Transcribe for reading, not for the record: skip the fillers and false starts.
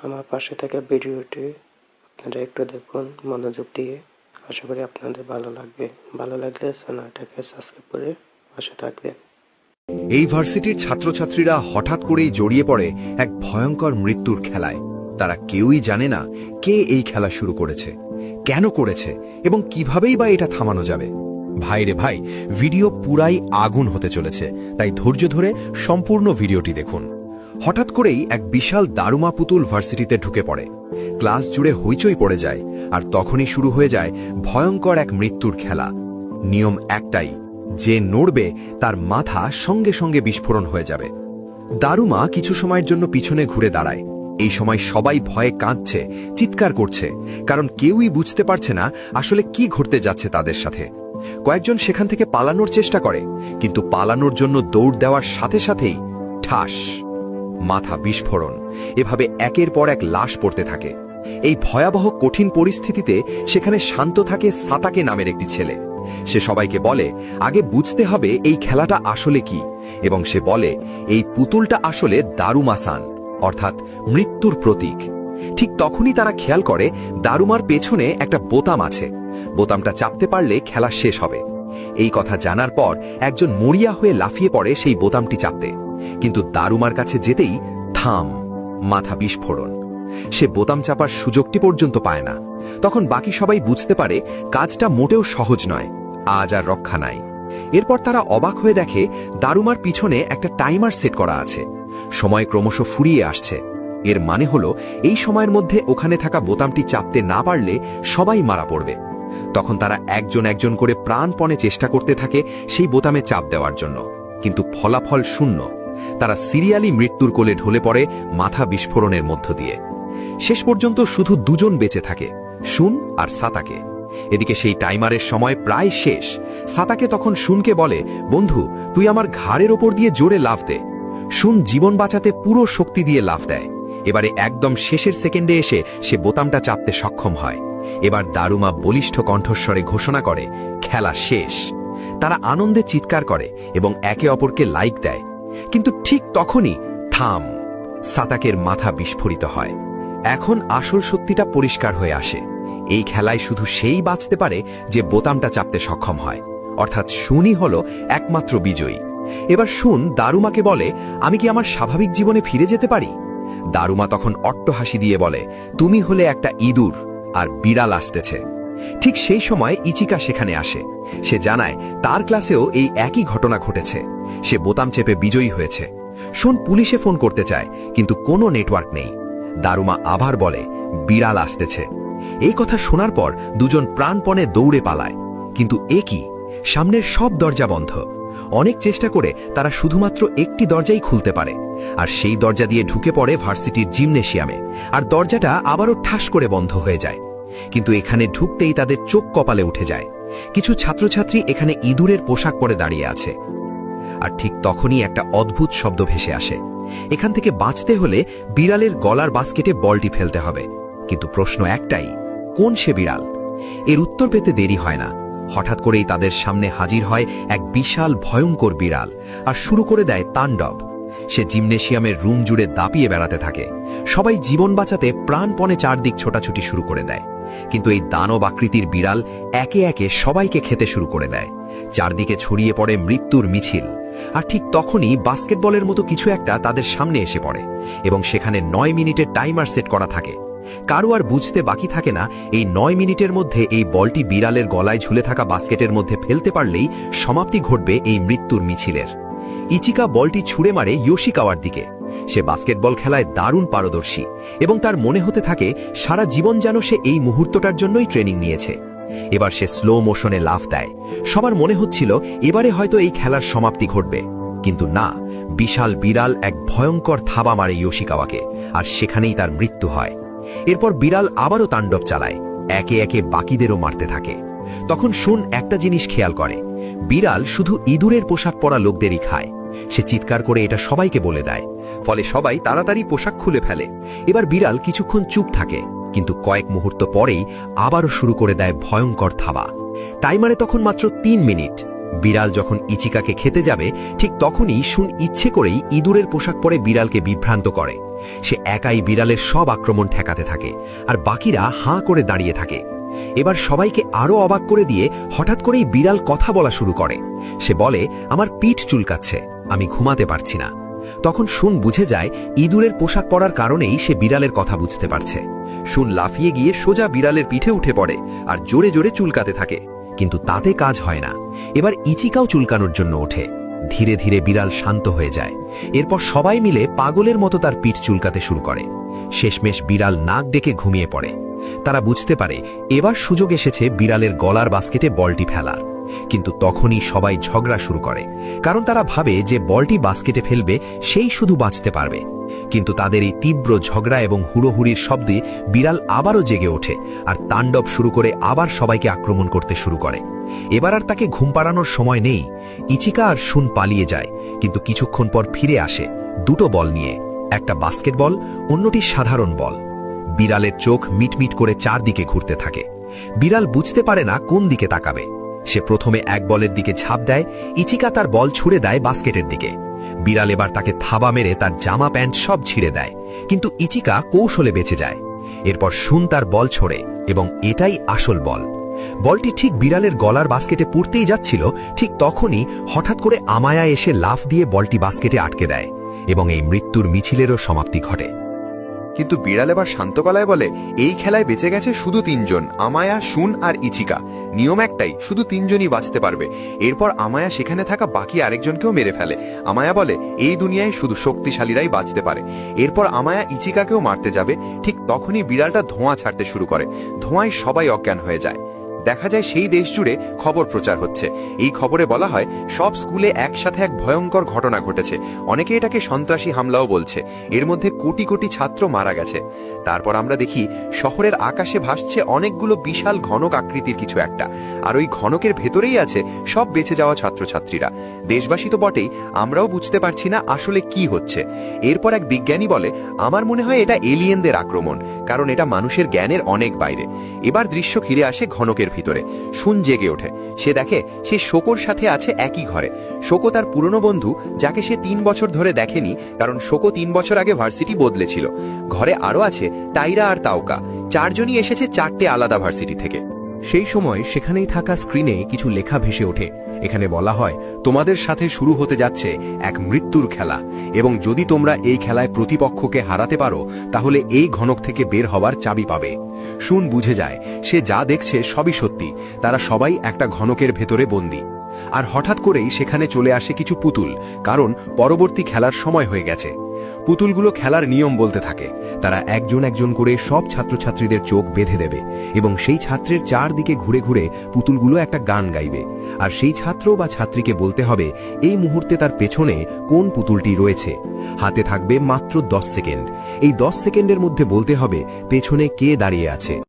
আমার পাশে থাকা ভিডিওটি আপনারা একটু দেখুন মনোযোগ দিয়ে। আশা করি আপনাদের ভালো লাগবে। ভালো লাগলে চ্যানেলটাকে সাবস্ক্রাইব করে পাশে থাকবেন। এই ভার্সিটির ছাত্রছাত্রীরা হঠাৎ করেই জড়িয়ে পড়ে এক ভয়ঙ্কর মৃত্যুর খেলায়। তারা কেউই জানে না কে এই খেলা শুরু করেছে, কেন করেছে এবং কিভাবেই বা এটা থামানো যাবে। ভাই রে ভাই, ভিডিও পুরাই আগুন হতে চলেছে, তাই ধৈর্য ধরে সম্পূর্ণ ভিডিওটি দেখুন। হঠাৎ করেই এক বিশাল দারুমা পুতুল ভার্সিটিতে ঢুকে পড়ে। ক্লাস জুড়ে হইচই পড়ে যায়, আর তখনই শুরু হয়ে যায় ভয়ঙ্কর এক মৃত্যুর খেলা। নিয়ম একটাই, যে নড়বে তার মাথা সঙ্গে সঙ্গে বিস্ফোরণ হয়ে যাবে। দারুমা কিছু সময়ের জন্য পিছনে ঘুরে দাঁড়ায়। এই সময় সবাই ভয়ে কাঁদছে, চিৎকার করছে, কারণ কেউই বুঝতে পারছে না আসলে কি ঘটতে যাচ্ছে তাদের সাথে। কয়েকজন সেখান থেকে পালানোর চেষ্টা করে, কিন্তু পালানোর জন্য দৌড় দেওয়ার সাথে সাথেই ঠাস, মাথা বিস্ফোরণ। এভাবে একের পর এক লাশ পড়তে থাকে। এই ভয়াবহ কঠিন পরিস্থিতিতে সেখানে শান্ত থাকে সাতাকে নামের একটি ছেলে। সে সবাইকে বলে আগে বুঝতে হবে এই খেলাটা আসলে কি, এবং সে বলে এই পুতুলটা আসলে দারুমাসান, অর্থাৎ মৃত্যুর প্রতীক। ঠিক তখনই তারা খেয়াল করে দারুমার পেছনে একটা বোতাম আছে। বোতামটা চাপতে পারলে খেলা শেষ হবে। এই কথা জানার পর একজন মরিয়া হয়ে লাফিয়ে পড়ে সেই বোতামটি চাপতে, কিন্তু দারুমার কাছে যেতেই থাম, মাথা বিস্ফোরণ। সে বোতাম চাপার সুযোগটি পর্যন্ত পায় না। তখন বাকি সবাই বুঝতে পারে কাজটা মোটেও সহজ নয়, আজ আর রক্ষা নাই। এরপর তারা অবাক হয়ে দেখে দারুমার পিছনে একটা টাইমার সেট করা আছে। সময় ক্রমশ ফুরিয়ে আসছে। এর মানে হলো এই সময়ের মধ্যে ওখানে থাকা বোতামটি চাপতে না পারলে সবাই মারা পড়বে। তখন তারা একজন একজন করে প্রাণপণে চেষ্টা করতে থাকে সেই বোতামে চাপ দেওয়ার জন্য, কিন্তু ফলাফল শূন্য। তারা সিরিয়ালি মৃত্যুর কোলে ঢলে পড়ে মাথা বিস্ফোরণের মধ্য দিয়ে। শেষ পর্যন্ত শুধু দুজন বেঁচে থাকে, শুন আর সাতাকে। এদিকে সেই টাইমারের সময় প্রায় শেষ। সাতাকে তখন শুনকে বলে, বন্ধু তুই আমার ঘাড়ের ওপর দিয়ে জোরে লাফ দে। শুন জীবন বাঁচাতে পুরো শক্তি দিয়ে লাফ দেয়। এবারে একদম শেষের সেকেন্ডে এসে সে বোতামটা চাপতে সক্ষম হয়। এবার দারুমা বলিষ্ঠ কণ্ঠস্বরে ঘোষণা করে খেলা শেষ। তারা আনন্দে চিৎকার করে এবং একে অপরকে লাইক দেয়। কিন্তু ঠিক তখনই থাম, সাতাকের মাথা বিস্ফোরিত হয়। এখন আসল সত্যিটা পরিষ্কার হয়ে আসে। এই খেলায় শুধু সেই বাঁচতে পারে যে বোতামটা চাপতে সক্ষম হয়, অর্থাৎ শুনই হল একমাত্র বিজয়ী। এবার শুন দারুমাকে বলে, আমি কি আমার স্বাভাবিক জীবনে ফিরে যেতে পারি? দারুমা তখন অট্টহাসি দিয়ে বলে, তুমি হলে একটা ইঁদুর, আর বিড়াল আসতেছে। ঠিক সেই সময় ইচিকা সেখানে আসে। সে জানায় তার ক্লাসেও এই একই ঘটনা ঘটেছে। সে বোতাম চেপে বিজয়ী হয়েছে। শুন পুলিশে ফোন করতে চায়, কিন্তু কোনো নেটওয়ার্ক নেই। দারুমা আবার বলে বিড়াল আসতেছে। এই কথা শোনার পর দুজন প্রাণপণে দৌড়ে পালায়, কিন্তু এ কি, সামনের সব দরজা বন্ধ। অনেক চেষ্টা করে তারা শুধুমাত্র একটি দরজাই খুলতে পারে, আর সেই দরজা দিয়ে ঢুকে পড়ে ভার্সিটির জিমনেশিয়ামে। আর দরজাটা আবারও ঠাস করে বন্ধ হয়ে যায়। কিন্তু এখানে ঢুকতেই তাদের চোখ কপালে উঠে যায়। কিছু ছাত্রছাত্রী এখানে ইঁদুরের পোশাক পরে দাঁড়িয়ে আছে। আর ঠিক তখনই একটা অদ্ভুত শব্দ ভেসে আসে। এখান থেকে বাঁচতে হলে বিড়ালের গলার বাস্কেটে বলটি ফেলতে হবে। কিন্তু প্রশ্ন একটাই, কোন সে বিড়াল? এর উত্তর পেতে দেরি হয় না। হঠাৎ করেই তাদের সামনে হাজির হয় এক বিশাল ভয়ঙ্কর বিড়াল, আর শুরু করে দেয় তাণ্ডব। সে জিমনেশিয়ামের রুম জুড়ে দাপিয়ে বেড়াতে থাকে। সবাই জীবন বাঁচাতে প্রাণপণে চারদিক ছোটাছুটি শুরু করে দেয়। কিন্তু এই দানব আকৃতির বিড়াল একে একে সবাইকে খেতে শুরু করে দেয়। চারদিকে ছড়িয়ে পড়ে মৃত্যুর মিছিল। আর ঠিক তখনই বাস্কেটবলের মতো কিছু একটা তাদের সামনে এসে পড়ে, এবং সেখানে 9 মিনিটের টাইমার সেট করা থাকে। কারো আর বুঝতে বাকি থাকে না এই 9 মিনিটের মধ্যে এই বলটি বিড়ালের গলায় ঝুলে থাকা বাস্কেটের মধ্যে ফেলতে পারলেই সমাপ্তি ঘটবে এই মৃত্যুর মিছিলের। ইচিকা বলটি ছুঁড়ে মারে ইয়োশিকাওয়ার দিকে। সে বাস্কেটবল খেলায় দারুণ পারদর্শী, এবং তার মনে হতে থাকে সারা জীবন যেন সে এই মুহূর্তটার জন্যই ট্রেনিং নিয়েছে। এবার সে স্লো মোশনে লাফ দেয়। সবার মনে হচ্ছিল এবারে হয়তো এই খেলার সমাপ্তি ঘটবে, কিন্তু না, বিশাল বিড়াল এক ভয়ঙ্কর থাবা মারে ইয়োশিকাওয়াকে, আর সেখানেই তার মৃত্যু হয়। এরপর বিড়াল আবারও তাণ্ডব চালায়, একে একে বাকিদেরও মারতে থাকে। তখন শুন একটা জিনিস খেয়াল করে, বিড়াল শুধু ইঁদুরের পোশাক পরা লোকদেরই খায়। সে চিৎকার করে এটা সবাইকে বলে দেয়, ফলে সবাই তাড়াতাড়ি পোশাক খুলে ফেলে। এবার বিড়াল কিছুক্ষণ চুপ থাকে, কিন্তু কয়েক মুহূর্ত পরেই আবারও শুরু করে দেয় ভয়ঙ্কর থাবা। টাইমারে তখন মাত্র 3 মিনিট, বিড়াল যখন ইচিকাকে খেতে যাবে ঠিক তখনই শুন ইচ্ছে করেই ইঁদুরের পোশাক পরে বিড়ালকে বিভ্রান্ত করে। সে একাই বিড়ালের সব আক্রমণ ঠেকাতে থাকে আর বাকিরা হাঁ করে দাঁড়িয়ে থাকে। এবার সবাইকে আরো অবাক করে দিয়ে হঠাৎ করেই বিড়াল কথা বলা শুরু করে। সে বলে, আমার পিঠ চুলকাচ্ছে, আমি ঘুমাতে পারছি না। তখন শুন বুঝে যায় ইঁদুরের পোশাক পরার কারণেই সে বিড়ালের কথা বুঝতে পারছে। শুন লাফিয়ে গিয়ে সোজা বিড়ালের পিঠে উঠে পড়ে আর জোরে জোরে চুলকাতে থাকে, কিন্তু তাতে কাজ হয় না। এবার ইচিকাও চুলকানোর জন্য ওঠে। ধীরে ধীরে বিড়াল শান্ত হয়ে যায়। এরপর সবাই মিলে পাগলের মতো তার পিঠ চুলকাতে শুরু করে। শেষমেশ বিড়াল নাক ডেকে ঘুমিয়ে পড়ে। তারা বুঝতে পারে এবার সুযোগ এসেছে বিড়ালের গলার বাস্কেটে বলটি ফেলার। কিন্তু তখনই সবাই ঝগড়া শুরু করে, কারণ তারা ভাবে যে বলটি বাস্কেটে ফেলবে সেই শুধু বাঁচতে পারবে। কিন্তু তাদের এই তীব্র ঝগড়া এবং হুড়োহুড়ির শব্দে বিড়াল আবারও জেগে ওঠে আর তাণ্ডব শুরু করে আবার সবাইকে আক্রমণ করতে শুরু করে। এবার আর তাকে ঘুম পাড়ানোর সময় নেই। ইচিকা আর শুন পালিয়ে যায়, কিন্তু কিছুক্ষণ পর ফিরে আসে দুটো বল নিয়ে, একটা বাস্কেটবল, অন্যটি সাধারণ বল। বিড়ালের চোখ মিটমিট করে চারদিকে ঘুরতে থাকে। বিড়াল বুঝতে পারে না কোন দিকে তাকাবে। সে প্রথমে এক বলের দিকে ঝাঁপ দেয়, ইচিকা তার বল ছুড়ে দেয় বাস্কেটের দিকে। বিড়াল এবার তাকে থাবা মেরে তার জামা প্যান্ট সব ছিঁড়ে দেয়, কিন্তু ইচিকা কৌশলে বেঁচে যায়। এরপর শুন তার বল ছোড়ে এবং এটাই আসল বল। বলটি ঠিক বিড়ালের গলার বাস্কেটে পুড়তেই যাচ্ছিল, ঠিক তখনই হঠাৎ করে আমায়া এসে লাফ দিয়ে বলটি বাস্কেটে আটকে দেয় এবং এই মৃত্যুর মিছিলেরও সমাপ্তি ঘটে। কিন্তু বিড়াল এবার শান্ত গলায় বলে, এই খেলায় বেঁচে গেছে শুধু তিনজন, আমায়া, শুন আর ইচিকা। নিয়ম একটাই, শুধু তিনজনই বাঁচতে পারবে। এরপর আমায়া সেখানে থাকা বাকি আরেকজনকেও মেরে ফেলে। আমায়া বলে, এই দুনিয়ায় শুধু শক্তিশালীরাই বাঁচতে পারে। এরপর আমায়া ইচিকাকেও মারতে যাবে, ঠিক তখনই বিড়ালটা ধোঁয়া ছাড়তে শুরু করে। ধোঁয়ায় সবাই অজ্ঞান হয়ে যায়। দেখা যায় সেই দেশ জুড়ে খবর প্রচার হচ্ছে। এই খবরে বলা হয় সব স্কুলে একসাথে এক ভয়ঙ্কর ঘটনা ঘটেছে। অনেকে এটাকে সন্ত্রাসী হামলাও বলছে। এর মধ্যে কোটি কোটি ছাত্র মারা গেছে। তারপর আমরা দেখি শহরের আকাশে ভাসছে অনেকগুলো বিশাল ঘনক আকৃতির কিছু একটা, আর ওই ঘনকের ভেতরেই আছে সব বেঁচে যাওয়া ছাত্রছাত্রীরা। দেশবাসী তো বটেই, আমরাও বুঝতে পারছি না আসলে কি হচ্ছে। এরপর এক বিজ্ঞানী বলে, আমার মনে হয় এটা এলিয়েনদের আক্রমণ, কারণ এটা মানুষের জ্ঞানের অনেক বাইরে। এবার দৃশ্য ফিরে আসে ঘনকের ভিতরে। শুন জেগে ওঠে। সে দেখে সে শোকোর সাথে আছে একই ঘরে। শোকো তার পুরনো বন্ধু, যাকে সে 3 বছর ধরে দেখেনি, কারণ শোকো 3 বছর আগে ভার্সিটি বদলেছিল। ঘরে আরো আছে টাইরা আর তাওকা। 4 জনই এসেছে 4টে আলাদা ভার্সিটি থেকে। সেই সময় সেখানেই থাকা স্ক্রিনে কিছু লেখা ভেসে ওঠে। এখানে বলা হয়, তোমাদের সাথে শুরু হতে যাচ্ছে এক মৃত্যুর খেলা, এবং যদি তোমরা এই খেলায় প্রতিপক্ষকে হারাতে পারো তাহলে এই ঘনক থেকে বের হওয়ার চাবি পাবে। শুন বুঝে যায় সে যা দেখছে সবই সত্যি। তারা সবাই একটা ঘনকের ভেতরে বন্দী। আর হঠাৎ করেই সেখানে চলে আসে কিছু পুতুল, কারণ পরবর্তী খেলার সময় হয়ে গেছে। পুতুলগুলো খেলার নিয়ম বলতে থাকে। তারা একজন একজন করে সব ছাত্রছাত্রীদের চোখ বেঁধে দেবে এবং সেই ছাত্রের চারদিকে ঘুরে ঘুরে পুতুলগুলো একটা গান গাইবে। আর সেই ছাত্র বা ছাত্রীকে বলতে হবে এই মুহূর্তে তার পেছনে কোন পুতুলটি রয়েছে। হাতে থাকবে মাত্র 10 সেকেন্ড। এই 10 সেকেন্ডের মধ্যে বলতে হবে পেছনে কে দাঁড়িয়ে আছে।